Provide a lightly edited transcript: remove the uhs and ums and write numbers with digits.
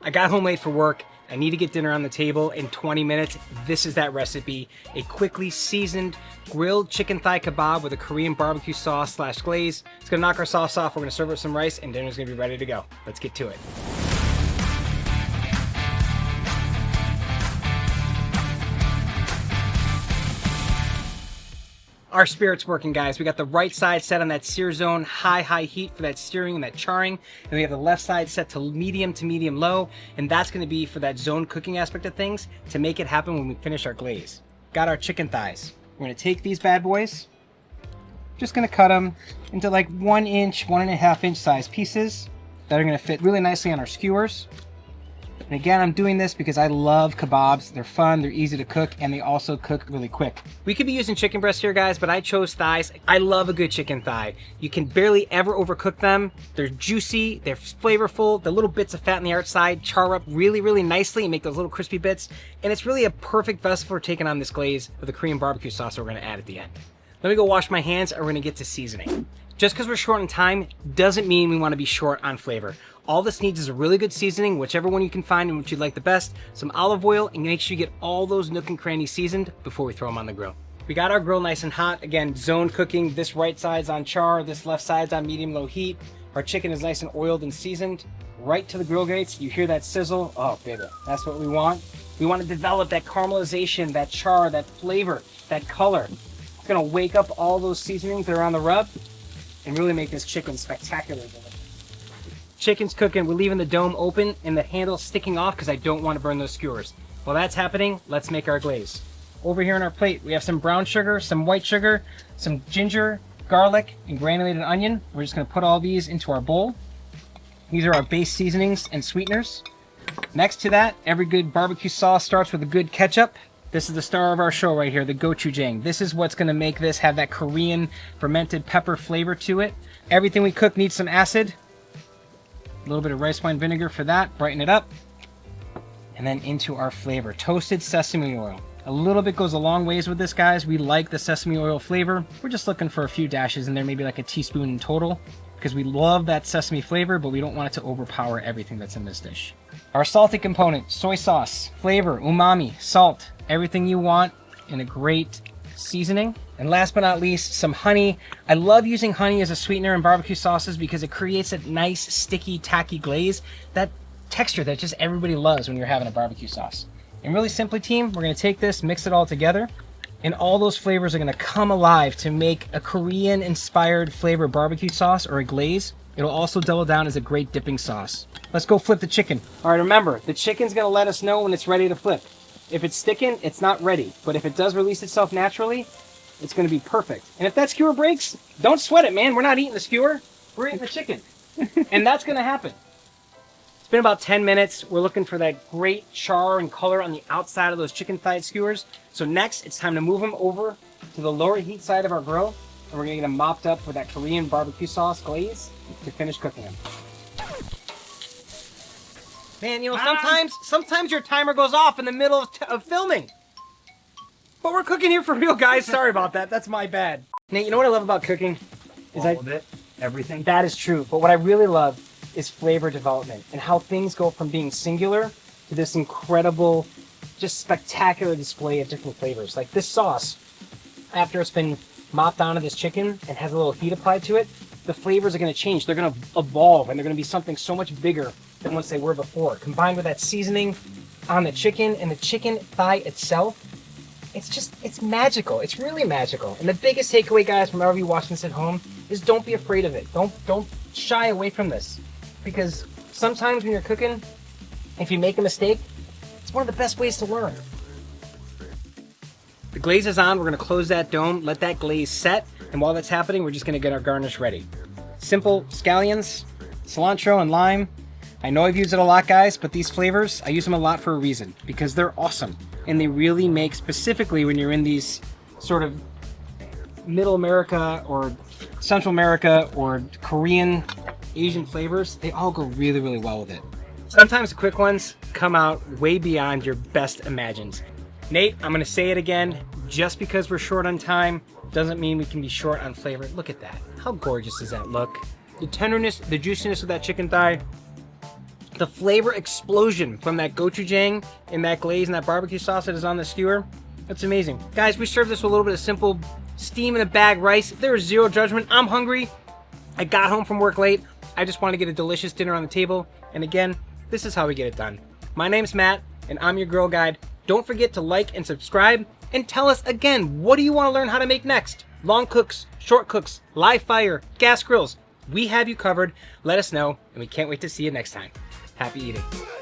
I got home late for work. I need to get dinner on the table in 20 minutes. This is that recipe. A quickly seasoned grilled chicken thigh kebab with a Korean BBQ sauce / glaze. It's gonna knock our sauce off. We're gonna serve it with some rice and dinner's gonna be ready to go. Let's get to it. Our spirit's working, guys. We got the right side set on that sear zone, high heat for that searing and that charring. And we have the left side set to medium low. And that's gonna be for that zone cooking aspect of things to make it happen when we finish our glaze. Got our chicken thighs. We're gonna take these bad boys, just gonna cut them into like 1 inch, 1.5 inch size pieces that are gonna fit really nicely on our skewers. And again, I'm doing this because I love kebabs. They're fun, they're easy to cook, and they also cook really quick. We could be using chicken breasts here, guys, but I chose thighs. I love a good chicken thigh. You can barely ever overcook them. They're juicy, they're flavorful. The little bits of fat on the outside char up really nicely and make those little crispy bits. And it's really a perfect vessel for taking on this glaze with the Korean barbecue sauce that we're gonna add at the end. Let me go wash my hands and we're gonna get to seasoning. Just because we're short on time doesn't mean we want to be short on flavor. All this needs is a really good seasoning, whichever one you can find and which you like the best, some olive oil, and make sure you get all those nook and crannies seasoned before we throw them on the grill. We got our grill nice and hot. Again, zone cooking. This right side's on char, this left side's on medium-low heat. Our chicken is nice and oiled and seasoned. Right to the grill grates. You hear that sizzle? Oh, baby, that's what we want. We want to develop that caramelization, that char, that flavor, that color. It's gonna wake up all those seasonings that are on the rub and really make this chicken spectacular. Chicken's cooking, we're leaving the dome open and the handle sticking off because I don't want to burn those skewers. While that's happening, let's make our glaze. Over here on our plate, we have some brown sugar, some white sugar, some ginger, garlic, and granulated onion. We're just gonna put all these into our bowl. These are our base seasonings and sweeteners. Next to that, every good barbecue sauce starts with a good ketchup. This is the star of our show right here, the gochujang. This is what's gonna make this have that Korean fermented pepper flavor to it. Everything we cook needs some acid. A little bit of rice wine vinegar for that, brighten it up. And then into our flavor, toasted sesame oil. A little bit goes a long ways with this, guys. We like the sesame oil flavor. We're just looking for a few dashes in there, maybe like a teaspoon in total, because we love that sesame flavor, but we don't want it to overpower everything that's in this dish. Our salty component, soy sauce, flavor, umami, salt, everything you want in a great seasoning. And last but not least, some honey. I love using honey as a sweetener in barbecue sauces because it creates a nice, sticky, tacky glaze, that texture that just everybody loves when you're having a barbecue sauce. And really simply, team, we're gonna take this, mix it all together, and all those flavors are gonna come alive to make a Korean-inspired flavor barbecue sauce or a glaze. It'll also double down as a great dipping sauce. Let's go flip the chicken. All right, remember, the chicken's gonna let us know when it's ready to flip. If it's sticking, it's not ready. But if it does release itself naturally, it's gonna be perfect. And if that skewer breaks, don't sweat it, man. We're not eating the skewer, we're eating the chicken. And that's gonna happen. It's been about 10 minutes. We're looking for that great char and color on the outside of those chicken thigh skewers. So next, it's time to move them over to the lower heat side of our grill. And we're gonna get them mopped up with that Korean barbecue sauce glaze to finish cooking them. Man, you know, sometimes your timer goes off in the middle of filming. But we're cooking here for real, guys. Sorry about that. That's my bad. Nate, you know what I love about cooking? All of it, everything. That is true. But what I really love is flavor development and how things go from being singular to this incredible, just spectacular display of different flavors. Like this sauce, after it's been mopped onto this chicken and has a little heat applied to it, the flavors are going to change. They're going to evolve and they're going to be something so much bigger than what they were before. Combined with that seasoning on the chicken and the chicken thigh itself, it's magical. It's really magical. And the biggest takeaway, guys, from everybody watching this at home, is don't be afraid of it. Don't shy away from this. Because sometimes when you're cooking, if you make a mistake, it's one of the best ways to learn. The glaze is on. We're going to close that dome, let that glaze set. And while that's happening, we're just going to get our garnish ready. Simple scallions, cilantro, and lime. I know I've used it a lot, guys, but these flavors, I use them a lot for a reason, because they're awesome. And they really make, specifically when you're in these sort of Middle America or Central America or Korean, Asian flavors, they all go really, really well with it. Sometimes the quick ones come out way beyond your best imagines. Nate, I'm gonna say it again, just because we're short on time doesn't mean we can be short on flavor. Look at that. How gorgeous does that look? The tenderness, the juiciness of that chicken thigh, The flavor explosion from that gochujang and that glaze and that barbecue sauce that is on the skewer, that's amazing. Guys, we served this with a little bit of simple steam in a bag rice. There is zero judgment. I'm hungry. I got home from work late. I just want to get a delicious dinner on the table. And again, this is how we get it done. My name's Matt, and I'm your grill guide. Don't forget to like and subscribe, and tell us again, what do you want to learn how to make next? Long cooks, short cooks, live fire, gas grills. We have you covered. Let us know, and we can't wait to see you next time. Happy eating.